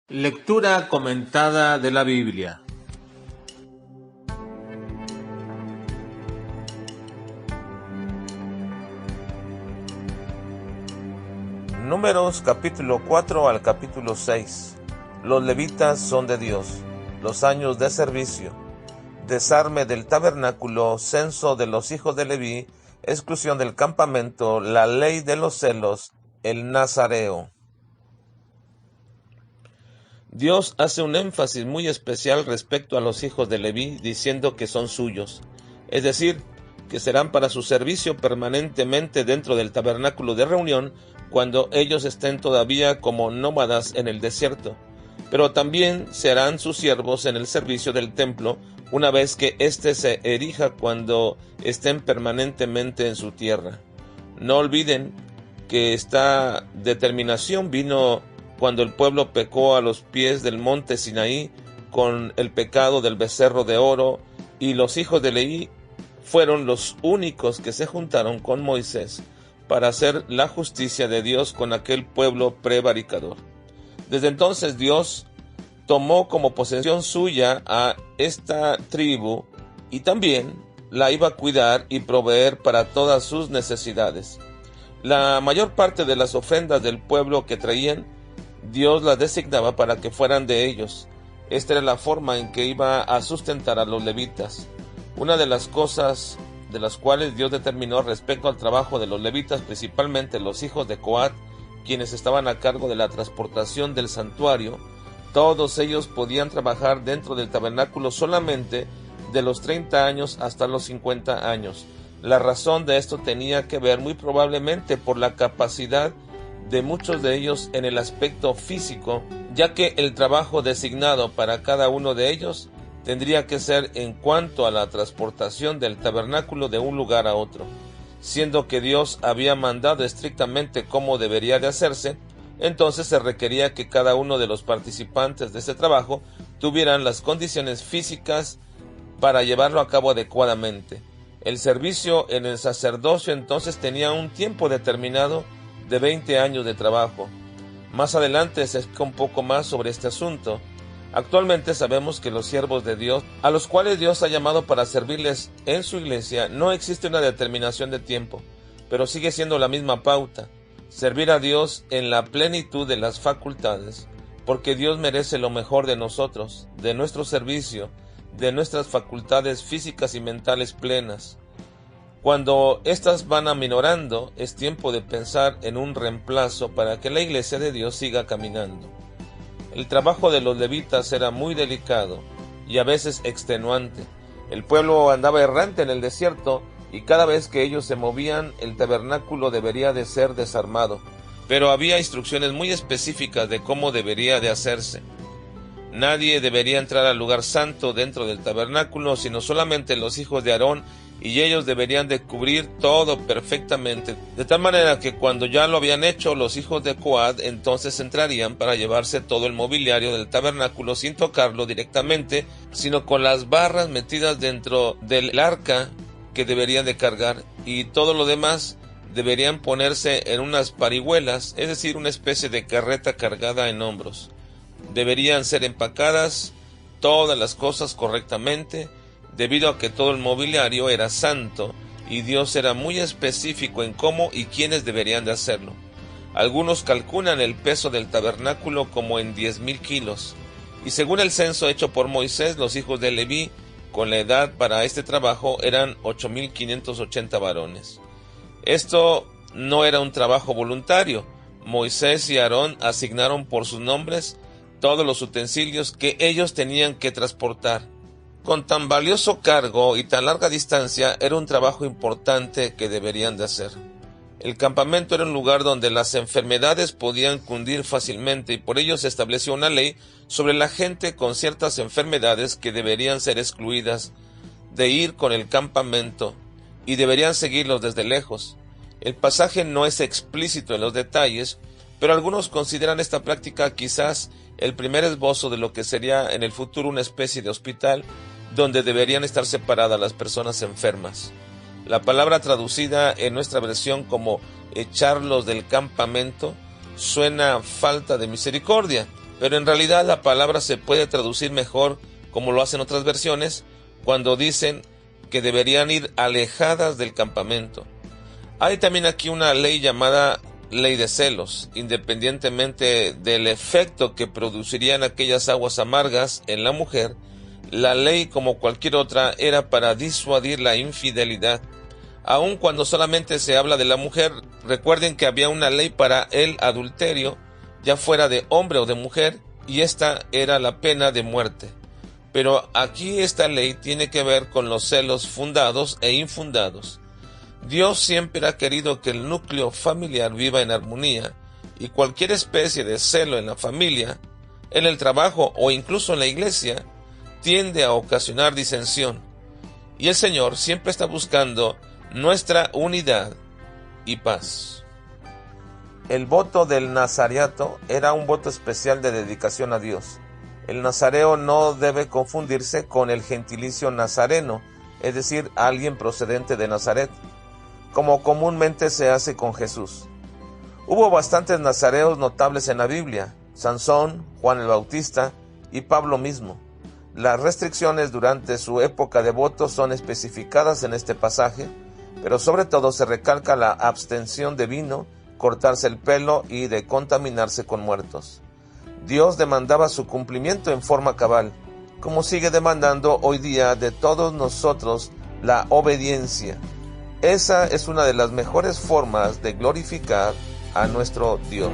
Lectura comentada de la Biblia. Números capítulo 4 al capítulo 6. Los levitas son de Dios. Los años de servicio. Desarme del tabernáculo, censo de los hijos de Leví, exclusión del campamento, la ley de los celos, el nazareo. Dios hace un énfasis muy especial respecto a los hijos de Leví, diciendo que son suyos, es decir, que serán para su servicio permanentemente dentro del tabernáculo de reunión cuando ellos estén todavía como nómadas en el desierto, pero también serán sus siervos en el servicio del templo una vez que éste se erija cuando estén permanentemente en su tierra. No olviden que esta determinación vino cuando el pueblo pecó a los pies del monte Sinaí con el pecado del becerro de oro, y los hijos de Leví fueron los únicos que se juntaron con Moisés para hacer la justicia de Dios con aquel pueblo prevaricador. Desde entonces Dios tomó como posesión suya a esta tribu y también la iba a cuidar y proveer para todas sus necesidades. La mayor parte de las ofrendas del pueblo que traían, Dios las designaba para que fueran de ellos. Esta era la forma en que iba a sustentar a los levitas. Una de las cosas de las cuales Dios determinó respecto al trabajo de los levitas, principalmente los hijos de Coat, quienes estaban a cargo de la transportación del santuario, todos ellos podían trabajar dentro del tabernáculo solamente de los 30 años hasta los 50 años. La razón de esto tenía que ver muy probablemente por la capacidad de muchos de ellos en el aspecto físico, ya que el trabajo designado para cada uno de ellos tendría que ser en cuanto a la transportación del tabernáculo de un lugar a otro. Siendo que Dios había mandado estrictamente cómo debería de hacerse, entonces se requería que cada uno de los participantes de este trabajo tuvieran las condiciones físicas para llevarlo a cabo adecuadamente. El servicio en el sacerdocio entonces tenía un tiempo determinado de 20 años de trabajo. Más adelante se explica un poco más sobre este asunto. Actualmente sabemos que los siervos de Dios, a los cuales Dios ha llamado para servirles en su iglesia, no existe una determinación de tiempo, pero sigue siendo la misma pauta: servir a Dios en la plenitud de las facultades, porque Dios merece lo mejor de nosotros, de nuestro servicio, de nuestras facultades físicas y mentales plenas. Cuando éstas van aminorando, es tiempo de pensar en un reemplazo para que la iglesia de Dios siga caminando. El trabajo de los levitas era muy delicado y a veces extenuante. El pueblo andaba errante en el desierto y cada vez que ellos se movían, el tabernáculo debería de ser desarmado. Pero había instrucciones muy específicas de cómo debería de hacerse. Nadie debería entrar al lugar santo dentro del tabernáculo, sino solamente los hijos de Aarón, y ellos deberían de cubrir todo perfectamente, de tal manera que cuando ya lo habían hecho, los hijos de Coat entonces entrarían para llevarse todo el mobiliario del tabernáculo sin tocarlo directamente, sino con las barras metidas dentro del arca que deberían de cargar, y todo lo demás deberían ponerse en unas parihuelas, es decir, una especie de carreta cargada en hombros. Deberían ser empacadas todas las cosas correctamente, debido a que todo el mobiliario era santo y Dios era muy específico en cómo y quiénes deberían de hacerlo. Algunos calculan el peso del tabernáculo como en 10,000 kilos, y según el censo hecho por Moisés, los hijos de Leví con la edad para este trabajo eran 8,580 varones. Esto no era un trabajo voluntario. Moisés y Aarón asignaron por sus nombres todos los utensilios que ellos tenían que transportar. Con tan valioso cargo y tan larga distancia, era un trabajo importante que deberían de hacer. El campamento era un lugar donde las enfermedades podían cundir fácilmente, y por ello se estableció una ley sobre la gente con ciertas enfermedades que deberían ser excluidas de ir con el campamento y deberían seguirlos desde lejos. El pasaje no es explícito en los detalles, pero algunos consideran esta práctica quizás el primer esbozo de lo que sería en el futuro una especie de hospital donde deberían estar separadas las personas enfermas. La palabra traducida en nuestra versión como echarlos del campamento suena falta de misericordia, pero en realidad la palabra se puede traducir mejor, como lo hacen otras versiones, cuando dicen que deberían ir alejadas del campamento. Hay también aquí una ley llamada ley de celos, independientemente del efecto que producirían aquellas aguas amargas en la mujer. La ley, como cualquier otra, era para disuadir la infidelidad. Aun cuando solamente se habla de la mujer, recuerden que había una ley para el adulterio, ya fuera de hombre o de mujer, y esta era la pena de muerte. Pero aquí esta ley tiene que ver con los celos fundados e infundados. Dios siempre ha querido que el núcleo familiar viva en armonía, y cualquier especie de celo en la familia, en el trabajo o incluso en la iglesia, tiende a ocasionar disensión. Y el Señor siempre está buscando nuestra unidad y paz. El voto del nazareato era un voto especial de dedicación a Dios. El nazareo no debe confundirse con el gentilicio nazareno, es decir, alguien procedente de Nazaret, como comúnmente se hace con Jesús. Hubo bastantes nazareos notables en la Biblia: Sansón, Juan el Bautista y Pablo mismo. Las restricciones durante su época de voto son especificadas en este pasaje, pero sobre todo se recalca la abstención de vino, cortarse el pelo y de contaminarse con muertos. Dios demandaba su cumplimiento en forma cabal, como sigue demandando hoy día de todos nosotros la obediencia. Esa es una de las mejores formas de glorificar a nuestro Dios.